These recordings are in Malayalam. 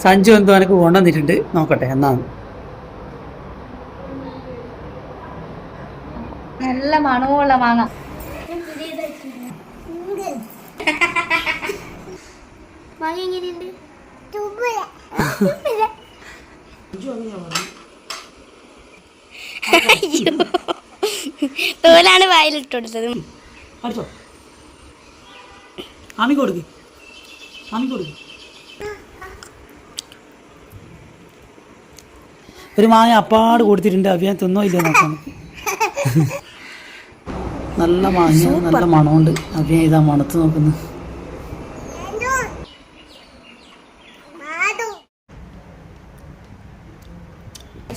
സഞ്ജു എന്തോ എനിക്ക് കൊണ്ടുവന്നിട്ടുണ്ട്, നോക്കട്ടെ എന്നാണ്. നല്ല മണമുള്ള മാങ്ങ. തോലാണ് വായിലിട്ട് കൊടുത്തത്. ഒരു മാങ്ങ അപ്പാട് കൊടുത്തിട്ടുണ്ട്, അഭിയാൻ തിന്നോ ഇല്ല നോക്കാം. നല്ല മാങ്ങ, നല്ല മണമുണ്ട്. അഭിയാൻ ഇതാ മണത്ത് നോക്കുന്നു.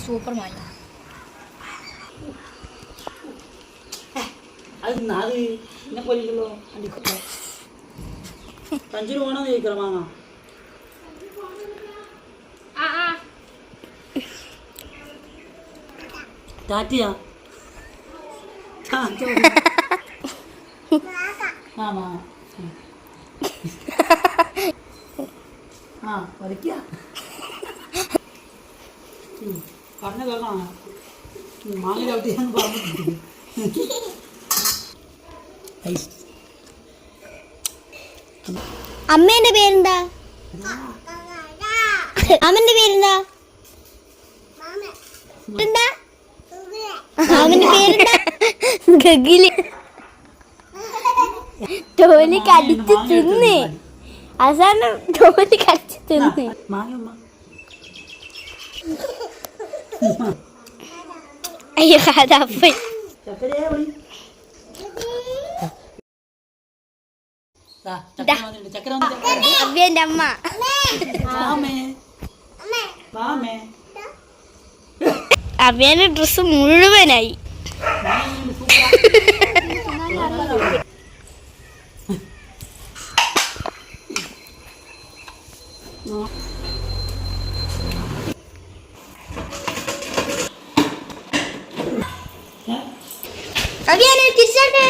സൂപ്പർ മാങ്ങ. സഞ്ജുന് വേണമെന്ന് ചോദിക്കണം മാങ്ങ. ടാറ്റിയാ വലിക്ക പറഞ്ഞ കേൾക്കണം. മാങ്ങ ചവിട്ടിയാന്ന് പറഞ്ഞിട്ടുണ്ട്. അമ്മേന്റെ പേരെന്താ? അമ്മന്റെ പേരെന്താ? അവന്റെ പേരെന്താ? ഗഗില്. ടോലി കടിച്ച് തിന്ന്. അവസാനം ടോലി കടിച്ച് തിന്ന്. അയ്യോ അതപ്പൻ. അബ്ബേന്റെ അമ്മ. അബ്ബേന്റെ ഡ്രസ് മുഴുവനായി. അബ്ബേനെ തിരിച്ചോട്ടെ.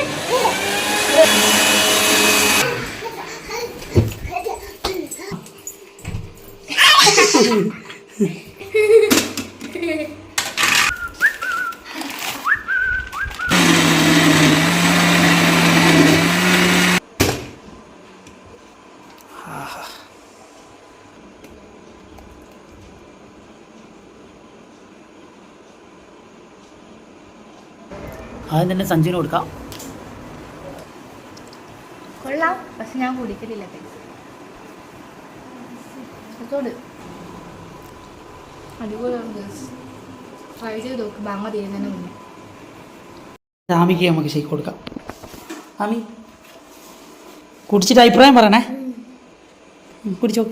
ആദ്യം തന്നെ സഞ്ജുവിന് കൊടുക്കാം. കൊള്ളാം, പക്ഷെ ഞാൻ കുടിക്കലില്ല. അടിപൊളി ട്രൈ ചെയ്ത് നോക്ക്. ബാങ്ങ തീരുന്നതിന് മുന്നേ ആമിക്ക് നമുക്ക് ഷേക്ക് കൊടുക്കാം. ആമി കുടിച്ചിട്ട് അഭിപ്രായം പറയണേ. കുടിച്ചോ.